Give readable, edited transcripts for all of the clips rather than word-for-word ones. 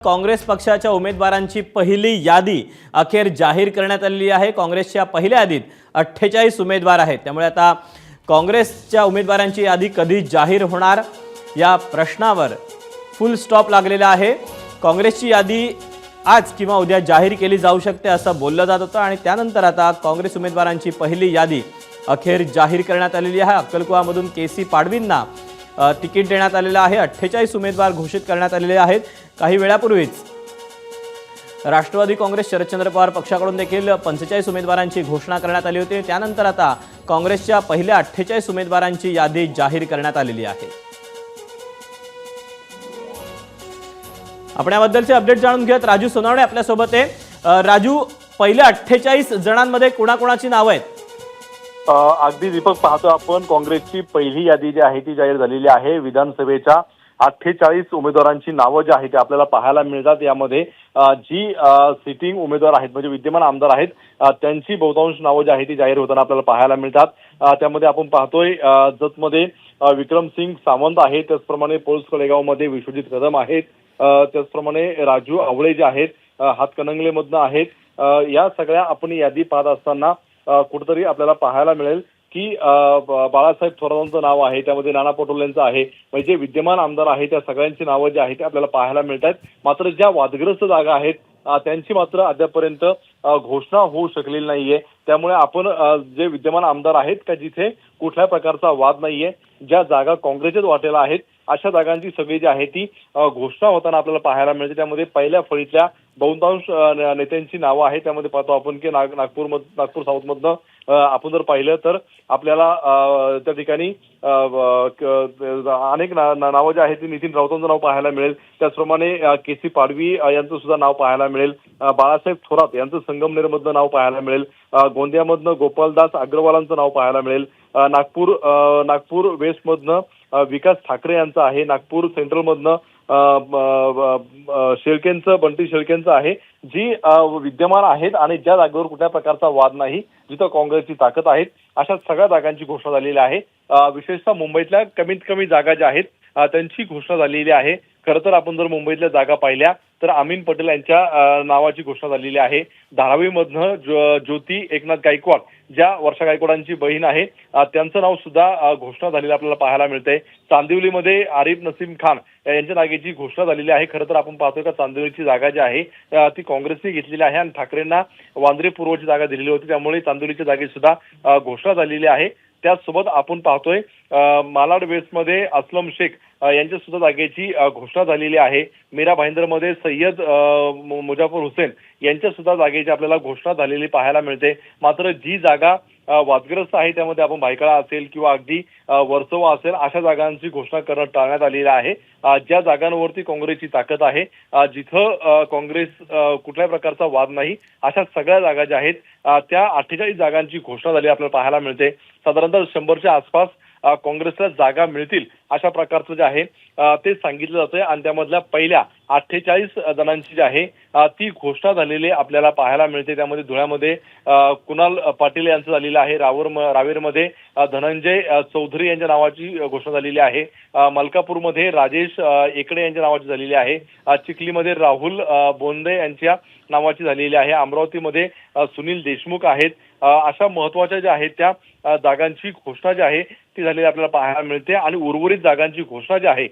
काँग्रेस पक्षाच्या उमेदवारांची पहिली यादी अखेर जाहीर करण्यात आलेली आहे। काँग्रेसच्या पहिल्या यादीत 48 उमेदवार आहेत। त्यामुळे आता काँग्रेसच्या उमेदवारांची यादी कधी जाहीर होणार या प्रश्नावर फुल स्टॉप लागलेला आहे। काँग्रेसची यादी आज किंवा उद्या जाहीर केली जाऊ शकते असं बोललं जात होतं आणि त्यानंतर आता काँग्रेस उमेदवारांची पहिली यादी अखेर जाहीर करण्यात आलेली आहे। अक्कलकुवामधून केसी पाडवींना तिकीट देण्यात आलेलं आहे। 48 उमेदवार घोषित करण्यात आलेले आहेत। काही वेळापूर्वीच राष्ट्रवादी काँग्रेस शरदचंद्र पवार पक्षाकडून देखील 45 उमेदवारांची घोषणा करण्यात आली होती। त्यानंतर आता काँग्रेसच्या पहिल्या 48 उमेदवारांची यादी जाहीर करण्यात आलेली आहे। आपण याबद्दलचे अपडेट जाणून घेत राजू सोनावणे आपल्या सोबत आहे। राजू, पहिल्या 48 जणांमध्ये कोणाकोणाची नावे आहेत? अगदी दीपक, पाहतो आपण काँग्रेसची पहिली यादी जी आहे ती जाहीर झालेली आहे। विधानसभेच्या 48 उमेदवारांची नावं जी आहेत ते आपल्याला पाहायला मिळतात। यामध्ये जी सिटिंग उमेदवार आहेत म्हणजे विद्यमान आमदार आहेत त्यांची बहुतांश नावं जी आहेत ती जाहीर होताना आपल्याला पाहायला मिळतात। त्यामध्ये आपण पाहतोय जतमध्ये विक्रमसिंग सावंत आहेत, त्याचप्रमाणे पौस कडेगावमध्ये विश्वजित कदम आहेत, त्याचप्रमाणे राजू आवळे जे आहेत हातकणंगलेमधनं आहेत। या सगळ्या आपण यादी पाहत असताना कुठेतरी आपल्याला पाहायला मिळेल की बाळासाहेब थोरातांचं नाव आहे, त्यामध्ये नाना पटोलेंचं आहे। म्हणजे विद्यमान आमदार आहेत त्या सगळ्यांची नावं जी आहेत ते आपल्याला पाहायला मिळतात। मात्र ज्या वादग्रस्त जागा आहेत त्यांची मात्र अद्यापर्यंत घोषणा होऊ शकलेली नाहीये। त्यामुळे आपण जे विद्यमान आमदार आहेत का जिथे कुठल्या प्रकारचा वाद नाहीये, ज्या जागा काँग्रेसच्याच वाटेला आहेत अशा जागांची सगळी जी आहे ती घोषणा होताना आपल्याला पाहायला मिळते। त्यामध्ये पहिल्या फळीतल्या बहुतांश नेत्यांची नावं आहेत। त्यामध्ये पाहतो आपण की नागपूर साऊथमधनं आपण जर पाहिलं तर आपल्याला त्या ठिकाणी अनेक नावं जी आहेत ती नितीन राऊतांचं नाव पाहायला मिळेल, त्याचप्रमाणे केसी पाडवी यांचं सुद्धा नाव पाहायला मिळेल, बाळासाहेब थोरात यांचं संगमनेरमधनं नाव पाहायला मिळेल, गोंदियामधनं गोपालदास अग्रवालांचं नाव पाहायला मिळेल, नागपूर वेस्टमधनं विकास ठाकरे यांचं आहे, नागपूर सेंट्रलमधनं बंटी शेळकेंचं आहे। जी विद्यमान आहेत आणि ज्या जागेवर कुठल्या प्रकारचा वाद नाही, जिथं काँग्रेसची ताकद आहे अशा सगळ्या जागांची घोषणा झालेली आहे। विशेषतः मुंबईतल्या कमीत कमी जागा ज्या आहेत त्यांची घोषणा झालेली आहे। खरं तर आपण जर मुंबईतल्या जागा पाहिल्या तर अमीन पटेल यांच्या नावाची घोषणा झालेली आहे। धारावीमधनं ज्योती एकनाथ गायकवाड ज्या वर्षा गायकवाडांची बहीण आहे त्यांचं नाव सुद्धा घोषणा झालेलं आपल्याला पाहायला मिळतंय। चांदिवलीमध्ये आरिफ नसीम खान यांच्या जागेची घोषणा झालेली आहे। खरं तर आपण पाहतोय का चांदिवलीची जागा जी आहे ती काँग्रेसने घेतलेली आहे आणि ठाकरेंना वांद्रे पूर्वची जागा दिलेली होती, त्यामुळे चांदिवलीच्या जागेची सुद्धा घोषणा झालेली आहे। त्याचसोबत आपण पाहतोय मालाड वेस्टमध्ये असलम शेख यांच्या सुद्धा जागेची घोषणा झालेली आहे। मीरा भाईंदरमध्ये सय्यद मुजाफर हुसेन यांच्या सुद्धा जागेची आपल्याला घोषणा झालेली पाहायला मिळते। मात्र जी जागा वादग्रस्त आहे त्यामध्ये आपण भायखळा असेल किंवा अगदी वर्सोवा असेल अशा जागांची घोषणा करणं टाळण्यात आलेली आहे। ज्या जागांवरती काँग्रेसची ताकद आहे, जिथं काँग्रेस कुठल्याही प्रकारचा वाद नाही अशा सगळ्या जागा ज्या आहेत त्या 48 जागांची घोषणा झाली आपल्याला पाहायला मिळते। साधारणतः 100च्या आसपास काँग्रेसला जागा मिळतील अशा प्रकारचं जे आहे ते सांगितलं जातंय आणि त्यामधल्या पहिल्या 48 जणांची जी आहे ती घोषणा झालेली आपल्याला पाहायला मिळते। त्यामध्ये धुळ्यामध्ये कुणाल पाटील यांचं झालेलं आहे, रावेरमध्ये धनंजय चौधरी यांच्या नावाची घोषणा झालेली आहे, मलकापूरमध्ये राजेश एकडे यांच्या नावाची झालेली आहे, चिखलीमध्ये राहुल बोंदे यांच्या नावाची झालेली आहे, अमरावतीमध्ये सुनील देशमुख आहेत। अशा महत्वाच्या ज्या आहेत त्या जागांची घोषणा जी आहे ती झालेली आपल्याला पाहायला मिळते आणि उर्वरित जागांची घोषणा जी आहे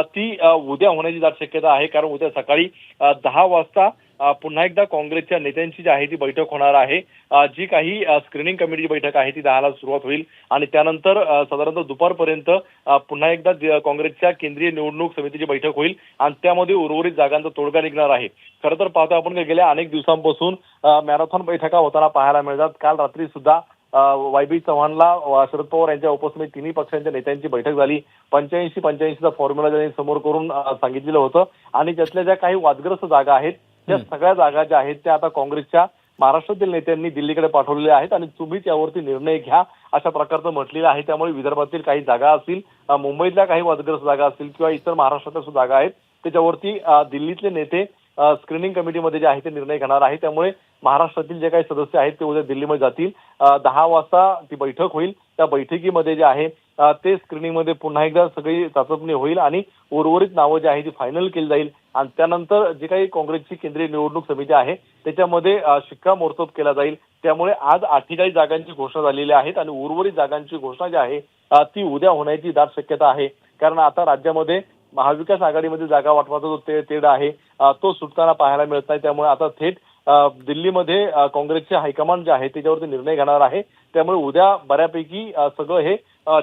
ती उद्या होण्याची दाट शक्यता आहे। कारण उद्या सकाळी 10 वाजता पुन्हा एकदा काँग्रेसच्या नेत्यांची जी आहे ती बैठक होणार आहे। जी काही स्क्रीनिंग कमिटीची बैठक आहे ती 10ला सुरुवात होईल आणि त्यानंतर साधारणतः दुपारपर्यंत पुन्हा एकदा काँग्रेसच्या केंद्रीय निवडणूक समितीची बैठक होईल आणि त्यामध्ये उर्वरित जागांचा तोडगा निघणार आहे। खरं तर पाहतो आपण गेल्या अनेक दिवसांपासून मॅरेथॉन बैठका होताना पाहायला मिळतात। काल रात्री सुद्धा वाय.बी. चव्हाणला शरद पवार यांच्या उपस्थितीत तिन्ही पक्षांच्या नेत्यांची बैठक झाली। 85-85चा फॉर्म्युला त्यांनी समोर करून सांगितलेलं होतं आणि त्यातल्या ज्या काही वादग्रस्त जागा आहेत त्या सगळ्या जागा ज्या आहेत त्या आता काँग्रेसच्या महाराष्ट्रातील नेत्यांनी दिल्लीकडे पाठवलेल्या आहेत आणि तुम्हीच यावरती निर्णय घ्या अशा प्रकारचं म्हटलेलं आहे। त्यामुळे विदर्भातील काही जागा असतील, मुंबईतल्या काही वादग्रस्त जागा असतील किंवा इतर महाराष्ट्रातल्या सुद्धा जागा आहेत त्याच्यावरती दिल्लीतले नेते स्क्रीनिंग कमिटीमध्ये जे आहे ते निर्णय घेणार आहे। त्यामुळे महाराष्ट्रातील जे काही सदस्य आहेत ते उद्या दिल्लीमध्ये जातील। 10 वाजता ती बैठक होईल। त्या बैठकीमध्ये जे आहे ते स्क्रीनिंगमध्ये पुन्हा एकदा सगळी चाचपणी होईल आणि उर्वरित नावं जी आहे ती फायनल केली जाईल आणि त्यानंतर जे काही काँग्रेसची केंद्रीय निवडणूक समिती आहे त्याच्यामध्ये शिक्कामोर्तब केला जाईल. त्यामुळे आज 48 जागांची घोषणा झालेली आहेत आणि उर्वरित जागांची घोषणा जी आहे ती उद्या होण्याची दाट शक्यता आहे. कारण आता राज्यामध्ये महाविकास आघाडीमध्ये जागा वाटपाचा जो तेढ आहे तो सुटताना पाहायला मिळत नाही. त्यामुळे आता थेट दिल्लीमध्ये काँग्रेसचे हायकमांड जे आहे त्याच्यावरती निर्णय घेणार आहे. त्यामुळे उद्या बऱ्यापैकी सगळं हे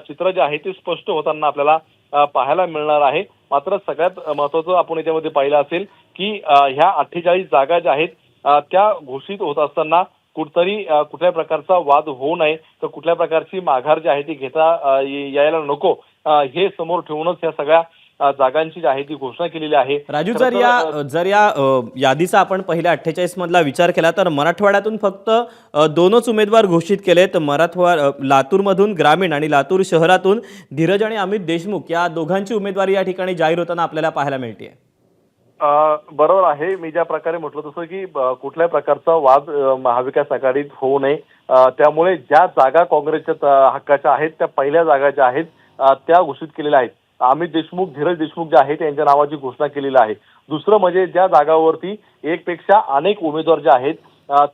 चित्र जे आहे ते स्पष्ट होताना आपल्याला पाहायला मिळणार आहे. मात्र सगळ्यात महत्त्वाचं आपण याच्यामध्ये पाहिलं असेल की ह्या 48 जागा ज्या आहेत त्या घोषित होत असताना कुठतरी कुठल्या प्रकारचा वाद होऊ नये तर कुठल्या प्रकारची माघार जी आहे ती घेता यायला नको हे समोर ठेवूनच या सगळ्या जागांची जी आहे ती घोषणा केलेली आहे. राजू, जर या यादीचा आपण पहिल्या 48 मधला विचार केला तर मराठवाड्यातून फक्त दोनच उमेदवार घोषित केलेत. लातूरमधून ग्रामीण आणि लातूर शहरातून धीरज आणि अमित देशमुख या दोघांची उमेदवारी या ठिकाणी जाहीर होताना आपल्याला पाहायला मिळते. बरोबर आहे. मी ज्या प्रकारे म्हटलं तसं की कुठल्याही प्रकारचा वाद महाविकास आघाडीत होऊ नये त्यामुळे ज्या जागा काँग्रेसच्या हक्काच्या आहेत त्या पहिल्या जागा ज्या आहेत त्या घोषित केलेल्या आहेत. अमित देशमुख, धीरज देशमुख जे आहेत त्यांच्या नावाची घोषणा केलेली आहे. दुसरं म्हणजे ज्या जागावरती एकपेक्षा अनेक उमेदवार जे आहेत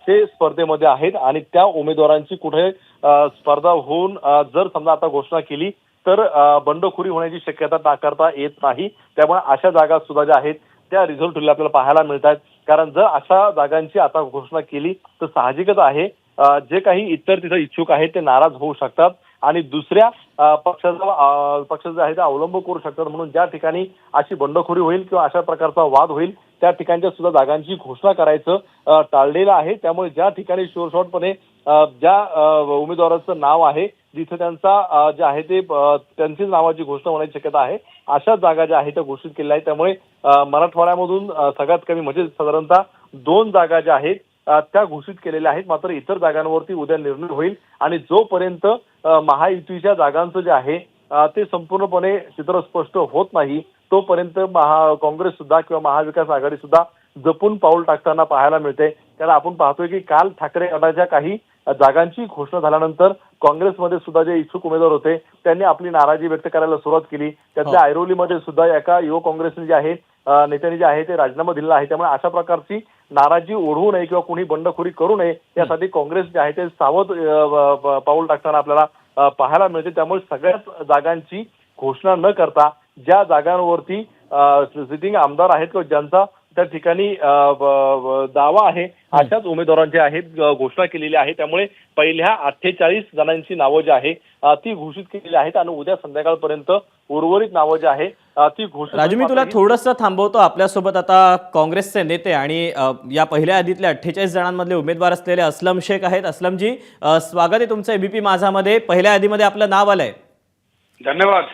ते स्पर्धेमध्ये आहेत आणि त्या उमेदवारांची कुठे स्पर्धा होऊन जर समजा आता घोषणा केली तर बंडखोरी होण्याची शक्यता नाकारता येत नाही. त्यामुळे अशा जागा सुद्धा ज्या आहेत त्या रिझल्ट आपल्याला पाहायला मिळतात. कारण जर अशा जागांची आता घोषणा केली तर साहजिकच आहे जे काही इतर तिथं इच्छुक आहेत ते नाराज होऊ शकतात आणि दुसऱ्या पक्षाचा जे आहे ते अवलंब करू शकतात. म्हणून ज्या ठिकाणी अशी बंडखोरी होईल किंवा अशा प्रकारचा वाद होईल त्या ठिकाणच्या सुद्धा जागांची घोषणा करायचं टाळलेलं आहे. त्यामुळे ज्या ठिकाणी शोरशॉटपणे ज्या उमेदवाराचं नाव आहे जिथे त्यांचा जे आहे ते त्यांचीच नावाची घोषणा होण्याची शक्यता आहे अशा जागा ज्या आहेत त्या घोषित केलेल्या आहेत. त्यामुळे मराठवाड्यामधून सगळ्यात कमी म्हणजे साधारणतः 2 जागा ज्या आहेत त्या घोषित केलेल्या आहेत. मात्र इतर जागांवरती उद्या निर्णय होईल आणि जोपर्यंत महायुतीच्या जागांचं जे आहे ते संपूर्णपणे चित्र स्पष्ट होत नाही तोपर्यंत काँग्रेस सुद्धा किंवा महाविकास आघाडी सुद्धा जपून पाऊल टाकताना पाहायला मिळते. कारण आपण पाहतोय की काल ठाकरे गटाच्या काही जागांची घोषणा झाल्यानंतर काँग्रेसमध्ये सुद्धा जे इच्छुक उमेदवार होते त्यांनी आपली नाराजी व्यक्त करायला सुरुवात केली. त्यातल्या ऐरोलीमध्ये सुद्धा एका युवक काँग्रेसने जे आहे नेत्यांनी जे आहे ते राजीनामा दिलेला आहे. त्यामुळे अशा प्रकारची नाराजी ओढवू नये किंवा कुणी बंडखोरी करू नये यासाठी काँग्रेस जे आहे ते सावध पाऊल टाकताना आपल्याला पाहायला मिळते. त्यामुळे सगळ्याच जागांची घोषणा न करता ज्या जागांवरती सिटिंग आमदार आहेत किंवा ज्यांचा त्या ठिकाणी दावा आहे अशाच उमेदवारांची आहेत घोषणा केलेली आहे. त्यामुळे पहिल्या 48 जणांची नावं जी आहे ती घोषित केलेली आहेत आणि उद्या संध्याकाळपर्यंत उर्वरित नावं जी आहे ती घोषित. राजू, मी तुला थोडंसं थांबवतो. आपल्यासोबत आता काँग्रेसचे नेते आणि या पहिल्या यादीतल्या 48 जणांमधले उमेदवार असलेले असलम शेख आहेत. असलमजी, स्वागत आहे तुमचं एबीपी माझामध्ये. पहिल्या यादीमध्ये आपलं नाव आलंय. धन्यवाद.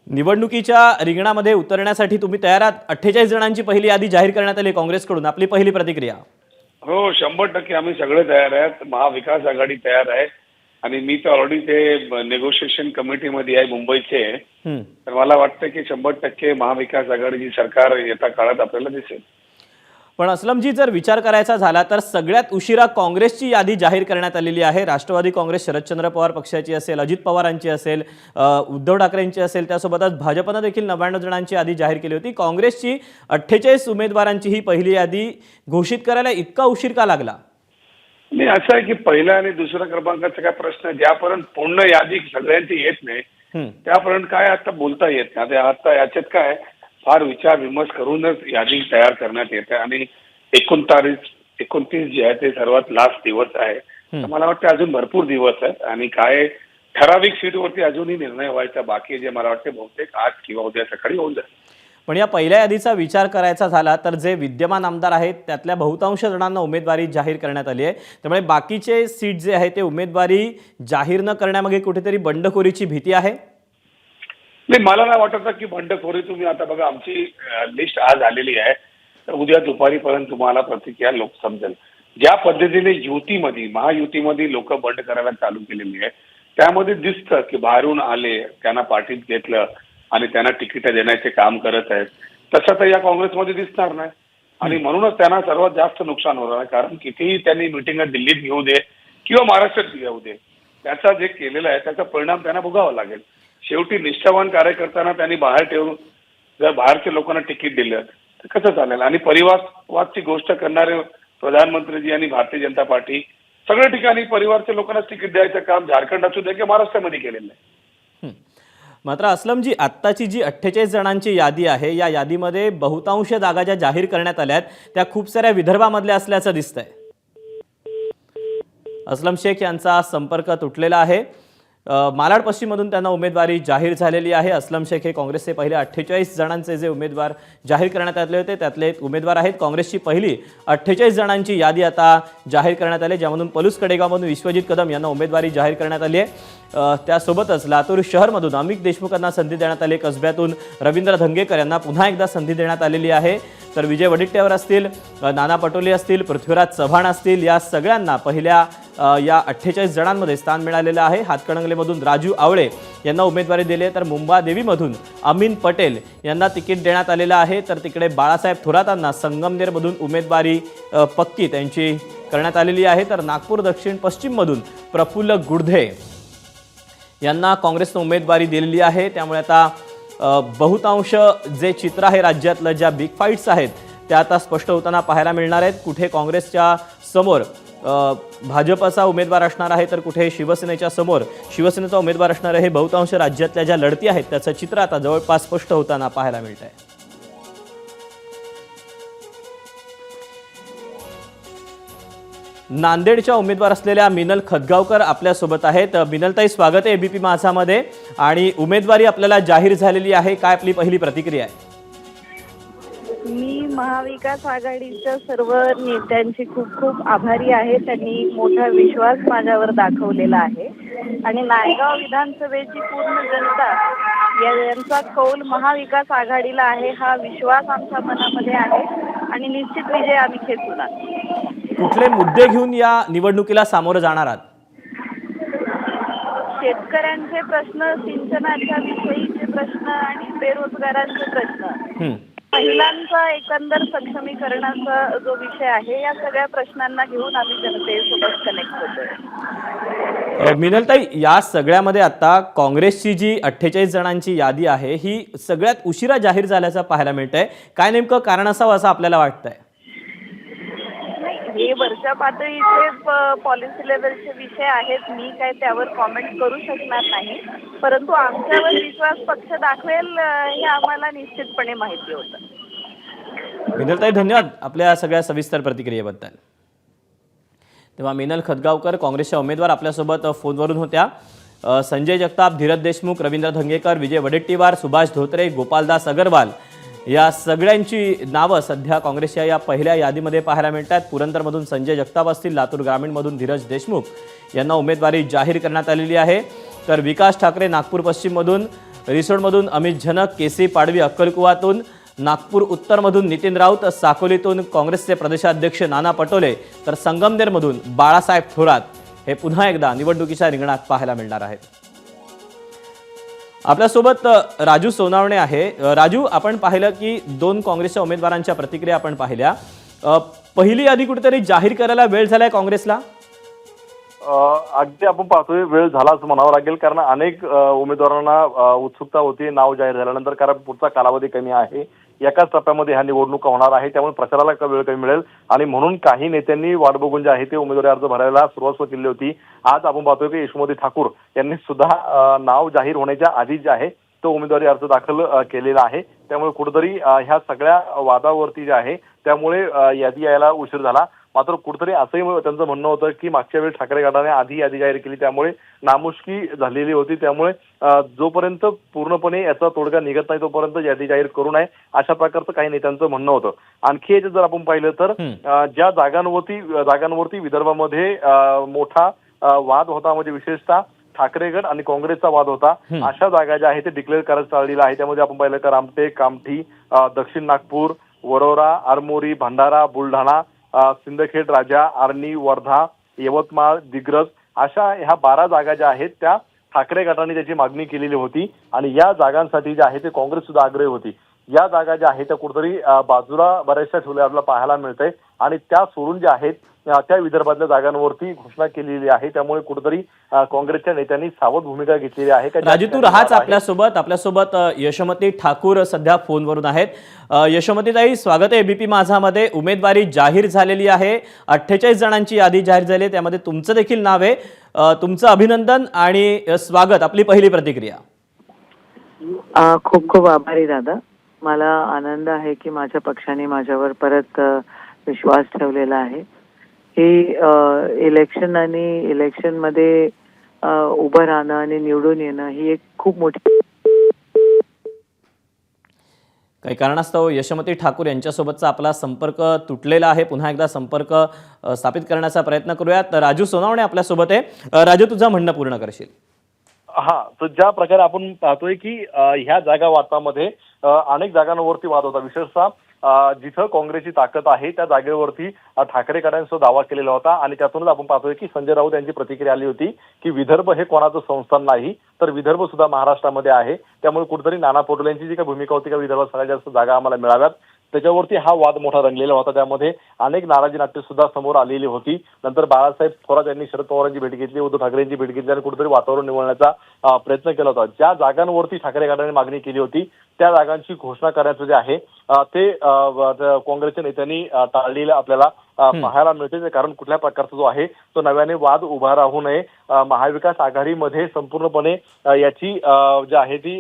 निवडणुकीच्या रिंगणामध्ये उतरण्यासाठी तुम्ही तयार आहात. 48 जणांची पहिली यादी जाहीर करण्यात आली काँग्रेसकडून. आपली पहिली प्रतिक्रिया? हो, 100% आम्ही सगळे तयार आहेत. महाविकास आघाडी तयार आहे आणि मी तर ऑलरेडी ते नेगोशिएशन कमिटीमध्ये आहे मुंबईचे. तर मला वाटतं की 100% महाविकास आघाडीची सरकार येत्या काळात आपल्याला दिसेल. पण असलमजी, जर विचार करायचा झाला तर सगळ्यात उशिरा काँग्रेसची यादी जाहीर करण्यात आलेली आहे. राष्ट्रवादी काँग्रेस शरदचंद्र पवार पक्षाची असेल, अजित पवारांची असेल, उद्धव ठाकरेंची असेल, त्यासोबतच भाजपनं देखील 99 जणांची यादी जाहीर केली होती. काँग्रेसची 48 उमेदवारांची ही पहिली यादी घोषित करायला इतका उशीर का लागला? नाही, असं आहे की पहिला आणि दुसऱ्या क्रमांकाचा काय प्रश्न, ज्यापर्यंत पूर्ण यादी सगळ्यांची येत नाही त्यापर्यंत काय आता बोलता येत नाही. आता याच्यात काय फार विचार विमर्श करूनच यादी तयार करण्यात येते आणि 29 जे आहे ते सर्वात लास्ट दिवस आहे. तर मला वाटतं अजून भरपूर दिवस आहेत आणि काय ठराविक सीटवरती अजूनही निर्णय व्हायचा बाकी आहे, जे मला वाटते बहुतेक आज किंवा उद्या सकाळी होऊन जाईल. पण या पहिल्या यादीचा विचार करायचा झाला तर जे विद्यमान आमदार आहेत त्यातल्या बहुतांश जणांना उमेदवारी जाहीर करण्यात आली आहे. त्यामुळे बाकीचे सीट जे आहे ते उमेदवारी जाहीर न करण्यामागे कुठेतरी बंडखोरीची भीती आहे? नाही, मला नाही वाटत की बंडखोरी. तुम्ही आता बघा, आमची लिस्ट आज आलेली आहे तर उद्या दुपारीपर्यंत तुम्हाला प्रतिक्रिया लोक समजेल. ज्या पद्धतीने युतीमध्ये महायुतीमध्ये लोक बंड करायला चालू केलेली आहे त्यामध्ये दिसतं की बाहेरून आले, त्यांना पाठीत घेतलं आणि त्यांना तिकीट देण्याचे काम करत आहेत. तसं तर या काँग्रेसमध्ये दिसणार नाही आणि म्हणूनच त्यांना सर्वात जास्त नुकसान होणार आहे. कारण कितीही त्यांनी मिटिंग दिल्लीत घेऊ दे किंवा महाराष्ट्रात घेऊ दे, त्याचा जे केलेला आहे त्याचा परिणाम त्यांना भोगावा लागेल. शेवटी निष्ठावान कार्यकर्त्यांना त्यांनी बाहेर ठेवून जर बाहेरच्या लोकांना तिकीट दिलं तर कसं चालेल. आणि परिवारवादची गोष्ट करणारे प्रधानमंत्रीजी आणि भारतीय जनता पार्टी सगळ्या ठिकाणी परिवारच्या लोकांनाच तिकीट द्यायचं काम झारखंड असू दे किंवा महाराष्ट्रामध्ये केलेलं आहे. मात्र असलमजी, आत्ताची जी 48 जणांची यादी आहे, या यादीमध्ये बहुतांश जागा ज्या जाहीर करण्यात आल्या आहेत त्या खूप साऱ्या विदर्भामधल्या असल्याचं दिसतंय. असलम शेख यांचा संपर्क तुटलेला आहे. मालाड पश्चिममधून त्यांना उमेदवारी जाहीर झालेली आहे. असलम शेख हे काँग्रेसचे पहिले 48 जणांचे जे उमेदवार जाहीर करण्यात आले होते त्यातले उमेदवार आहेत. काँग्रेसची पहिली 48 जणांची यादी आता जाहीर करण्यात आली, ज्यामधून पलूस कडेगावमधून विश्वजित कदम यांना उमेदवारी जाहीर करण्यात आली आहे. त्यासोबतच लातूर शहरमधून अमित देशमुख यांना संधी देण्यात आली. कसब्यातून रवींद्र धंगेकर यांना पुन्हा एकदा संधी देण्यात आलेली आहे. तर विजय वडेट्टीवार असतील, नाना पटोले असतील, पृथ्वीराज चव्हाण असतील, या सगळ्यांना पहिल्या या 48 जणांमध्ये स्थान मिळालेलं आहे. हातकणंगलेमधून राजू आवळे यांना उमेदवारी दिली आहे. तर मुंबादेवीमधून अमीन पटेल यांना तिकीट देण्यात आलेलं आहे. तर तिकडे बाळासाहेब थोरातांना संगमनेरमधून उमेदवारी पक्की त्यांची करण्यात आलेली आहे. तर नागपूर दक्षिण पश्चिममधून प्रफुल्ल गुडधे यांना काँग्रेसनं उमेदवारी दिलेली आहे. त्यामुळे आता बहुतांश जे चित्र आहे राज्यातलं, ज्या बिग फाईट्स आहेत त्या आता स्पष्ट होताना पाहायला मिळणार आहेत. कुठे काँग्रेसच्या समोर भाजपचा उमेदवार असणार आहे तर कुठे शिवसेनेच्या समोर शिवसेनेचा उमेदवार असणार आहे. हे बहुतांश राज्यातल्या ज्या लढती आहेत त्याचं चित्र आता जवळपास स्पष्ट होताना पाहायला मिळत आहे. नांदेडच्या उमेदवार असलेल्या मिनल खदगावकर आपल्यासोबत आहेत. मिनलताई, स्वागत आहे एबीपी माझामध्ये. आणि उमेदवारी आपल्याला जाहीर झालेली आहे, काय आपली पहिली प्रतिक्रिया आहे? मी महाविकास आघाडीच्या सर्व नेत्यांची खूप खूप आभारी आहे. त्यांनी मोठा विश्वास माझ्यावर दाखवलेला आहे आणि नायगाव विधानसभेची पूर्ण जनता यांचा कौल महाविकास आघाडीला आहे. हा विश्वास आमच्या मनामध्ये आहे आणि निश्चित विजय आम्ही खेचणार. कुठले मुद्दे घेऊन या निवडणुकीला सामोरं जाणार आहात? शेतकऱ्यांचे प्रश्न, सिंचनाच्या विषयीचे प्रश्न आणि बेरोजगारांचे प्रश्न, महिलांचा एकंदर सक्षमीकरणाचा जो विषय आहे, या सगळ्या प्रश्नांना घेऊन आम्ही जनतेसोबत कनेक्ट होतोय. मिनलताई, या सगळ्यामध्ये आता काँग्रेसची जी 48 जणांची यादी आहे ही सगळ्यात उशिरा जाहीर झाल्याचं पाहायला मिळतंय. काय नेमकं कारण असावं असं आपल्याला वाटतंय? हे वरच्या पातळीचे पॉलिसी लेवलचे विषय आहेत. मी काय त्यावर कॉमेंट करू शकणार नाही, परंतु आमच्यावर विश्वास पक्ष दाखवेल हे आम्हाला निश्चितपणे माहिती होतं. मिनलताई, धन्यवाद आपल्या सगळ्या सविस्तर प्रतिक्रियेबद्दल. तेव्हा मिनल खदगावकर काँग्रेसच्या उमेदवार आपल्यासोबत फोनवरून होत्या. संजय जगताप, धीरज देशमुख, रवींद्र धंगेकर, विजय वडेट्टीवार, सुभाष धोत्रे, गोपालदास अगरवाल या सगळ्यांची नावं सध्या काँग्रेसच्या या पहिल्या यादीमध्ये पाहायला मिळतात. पुरंदरमधून संजय जगताप असतील, लातूर ग्रामीणमधून धीरज देशमुख यांना उमेदवारी जाहीर करण्यात आलेली आहे. तर विकास ठाकरे नागपूर पश्चिममधून, रिसोडमधून अमित झनक, केसी पाडवी अक्कलकुवातून, नागपूर उत्तरमधून नितीन राऊत, साकोलीतून काँग्रेसचे प्रदेशाध्यक्ष नाना पटोले, तर संगमनेरमधून बाळासाहेब थोरात हे पुन्हा एकदा निवडणुकीच्या रिंगणात पाहायला मिळणार आहेत. आपल्यासोबत राजू सोनावणे आहे. राजू, आपण पाहिलं की 2 काँग्रेसच्या उमेदवारांच्या प्रतिक्रिया आपण पाहिल्या. पहिली यादी कुठेतरी जाहीर करायला वेळ झालाय काँग्रेसला? अगदी आपण पाहतोय वेळ झाला असं म्हणावं लागेल, कारण अनेक उमेदवारांना उत्सुकता होती नाव जाहीर झाल्यानंतर, कारण पुढचा कालावधी कमी आहे. एकाच टप्प्यामध्ये ह्या निवडणुका होणार आहे, त्यामुळे प्रचाराला वेळ कमी मिळेल आणि म्हणून काही नेत्यांनी वाट बघून जे आहे ते उमेदवारी अर्ज भरायला सुरुवात केली होती. आज आपण पाहतोय की यशोमती ठाकूर यांनी सुद्धा नाव जाहीर होण्याच्या आधी जे आहे तो उमेदवारी अर्ज दाखल केलेला आहे. त्यामुळे कुठेतरी ह्या सगळ्या वादावरती जे आहे त्यामुळे यादी यायला उशीर झाला. मात्र कुठेतरी असंही त्यांचं म्हणणं होतं की मागच्या वेळी ठाकरे गटाने आधी यादी जाहीर केली, त्यामुळे नामुष्की झालेली होती. त्यामुळे जोपर्यंत पूर्णपणे याचा तोडगा निघत नाही तोपर्यंत यादी जाहीर करू नये, अशा प्रकारचं काही नेत्यांचं म्हणणं होतं. आणखी याच्यात जर आपण पाहिलं तर ज्या जागांवरती विदर्भामध्ये मोठा वाद होता, म्हणजे विशेषतः ठाकरे गट आणि काँग्रेसचा वाद होता, अशा जागा ज्या आहेत ते डिक्लेअर करायचं चाललेलं आहे. त्यामध्ये आपण पाहिलं तर रामटेक, कामठी, दक्षिण नागपूर, वरोरा, आरमोरी, भंडारा, बुलढाणा, सिंदखेड राजा, आर्णी, वर्धा, यवतमाळ, दिग्रस अशा ह्या 12 जागा ज्या आहेत त्या ठाकरे गटाने त्याची मागणी केलेली होती आणि या जागांसाठी जे आहे ते काँग्रेस सुद्धा आग्रही होती. या जागा ज्या आहेत त्या कुठेतरी बाजूला बऱ्याचशा ठेवल्या आपल्याला पाहायला मिळतंय आणि त्या सोडून ज्या आहेत त्या विदर्भातल्या जागांवरती घोषणा केलेली आहे. त्यामुळे कुठेतरी काँग्रेसच्या नेत्यांनी सावध भूमिका घेतलेली आहे. राजू, तू राहाच आपल्यासोबत यशोमती ठाकूर सध्या फोनवरून आहेत. यशोमतीताई, स्वागत आहे एबीपी माझामध्ये. उमेदवारी जाहीर झालेली आहे, 48 जणांची यादी जाहीर झाली आहे, त्यामध्ये तुमचं देखील नाव आहे. तुमचं अभिनंदन आणि स्वागत. आपली पहिली प्रतिक्रिया. खूप खूप आभारी दादा. मला आनंद आहे की माझ्या पक्षाने माझ्यावर परत विश्वास ठेवलेला आहे. ही इलेक्शन आणि इलेक्शनमध्ये उभं राहणं आणि निवडून येणं ही एक खूप मोठी. काही कारणास्तव यशोमती ठाकूर यांच्यासोबतचा आपला संपर्क तुटलेला आहे. पुन्हा एकदा संपर्क स्थापित करण्याचा प्रयत्न करूयात. राजू सोनावणे आपल्यासोबत आहे. राजू, तुझं म्हणणं पूर्ण करशील? हा, तर ज्या प्रकारे आपण पाहतोय की ह्या जागा वाटपामध्ये अनेक जागांवरती वाद होता. विशेषतः जिथं काँग्रेसची ताकद आहे त्या जागेवरती ठाकरे गटांचा दावा केलेला होता आणि त्यातूनच आपण पाहतोय की संजय राऊत यांची प्रतिक्रिया आली होती की विदर्भ हे कोणाचं संस्थान नाही, तर विदर्भ सुद्धा महाराष्ट्रामध्ये आहे. त्यामुळे कुठेतरी नाना पटोले यांची जी काही भूमिका होती का विदर्भात सगळ्यात जास्त जागा आम्हाला मिळाव्यात, त्याच्यावरती हा वाद मोठा रंगलेला होता. त्यामध्ये अनेक नाराजी नाट्य सुद्धा समोर आलेली होती. नंतर बाळासाहेब थोरात यांनी शरद पवारांची भेट घेतली, उद्धव ठाकरेंची भेट घेतली आणि कुठेतरी वातावरण निवडण्याचा प्रयत्न केला होता. ज्या जागांवरती ठाकरे गटाने मागणी केली होती त्या जागांची घोषणा करण्याचं जे आहे ते काँग्रेसच्या नेत्यांनी टाळलेलं आपल्याला पाहायला मिळते. कारण कुठल्या प्रकारचा जो आहे तो नव्याने वाद उभा राहू नये, महाविकास आघाडीमध्ये संपूर्णपणे याची जी आहे ती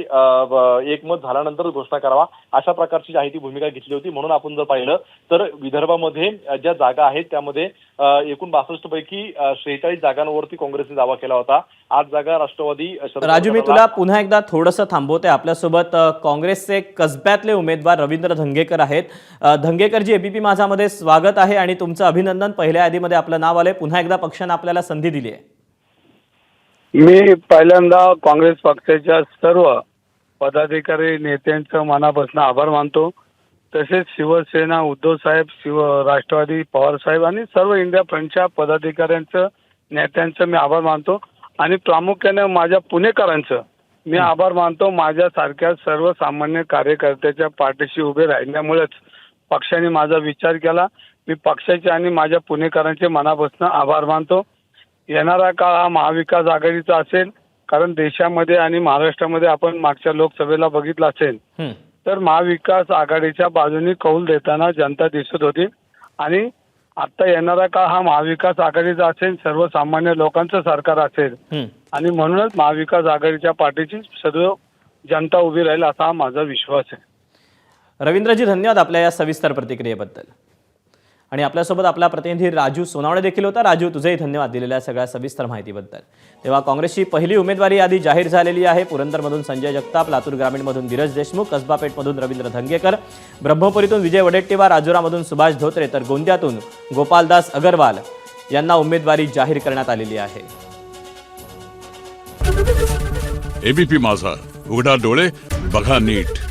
एकमत झाल्यानंतर घोषणा करावा, अशा प्रकारची जी आहे ती भूमिका घेतली होती. म्हणून आपण जर पाहिलं तर विदर्भामध्ये ज्या जागा आहेत त्यामध्ये एकूण 62 पैकी 46 जागांवरती काँग्रेसने दावा केला होता. 8 जागा राष्ट्रवादी. राजू, मी तुला पुन्हा एकदा थोडंसं थांबवते. आपल्यासोबत काँग्रेसचे कसब्यातले उमेदवार रवींद्र धंगेकर आहेत. धंगेकरजी, एबीपी माझामध्ये स्वागत आहे आणि तुमचं अभिनंदन. पहिल्या यादीमध्ये आपलं नाव आलंय. पुन्हा एकदा पक्षाने आपल्याला संधी दिली आहे. मी पहिल्यांदा काँग्रेस पक्षाच्या सर्व पदाधिकारी नेत्यांचं मनापासून आभार मानतो. तसेच शिवसेना, उद्धव साहेब, राष्ट्रवादी पवार साहेब आणि सर्व इंडिया फ्रंटच्या पदाधिकाऱ्यांचं, नेत्यांचं मी आभार मानतो. आणि प्रामुख्याने माझ्या पुणेकरांचं मी आभार मानतो. माझ्यासारख्या सर्वसामान्य कार्यकर्त्याच्या पाठीशी उभे राहिल्यामुळेच पक्षाने माझा विचार केला. मी पक्षाचे आणि माझ्या पुणेकरांचे मनापासून आभार मानतो. येणारा काळ हा महाविकास आघाडीचा असेल, कारण देशामध्ये आणि महाराष्ट्रामध्ये आपण मागच्या लोकसभेला बघितलं असेल तर महाविकास आघाडीच्या बाजूने कौल देताना जनता दिसत होती. आणि आता येणारा काळ हा महाविकास आघाडीचा असेल, सर्वसामान्य लोकांचं सरकार असेल आणि म्हणूनच महाविकास आघाडीच्या पाठीची सर्व जनता उभी राहील असा माझा विश्वास आहे. रवींद्रजी, धन्यवाद आपल्या या सविस्तर प्रतिक्रियेबद्दल. आणि आपल्यासोबत आपला प्रतिनिधी राजू सोनावणे देखील होता. राजू, तुझेही धन्यवाद दिलेल्या सगळ्या सविस्तर माहितीबद्दल. तेव्हा काँग्रेसची पहिली उमेदवारी यादी जाहीर झालेली आहे. पुरंदरमधून संजय जगताप, लातूर ग्रामीणमधून धीरज देशमुख, कसबापेठमधून रवींद्र धंगेकर, ब्रह्मपुरीतून विजय वडेट्टीवार, राजुरामधून सुभाष धोत्रे, तर गोंदियातून गोपालदास अगरवाल यांना उमेदवारी जाहीर करण्यात आलेली आहे. एबीपी माझा, उघडा डोळे बघा नीट.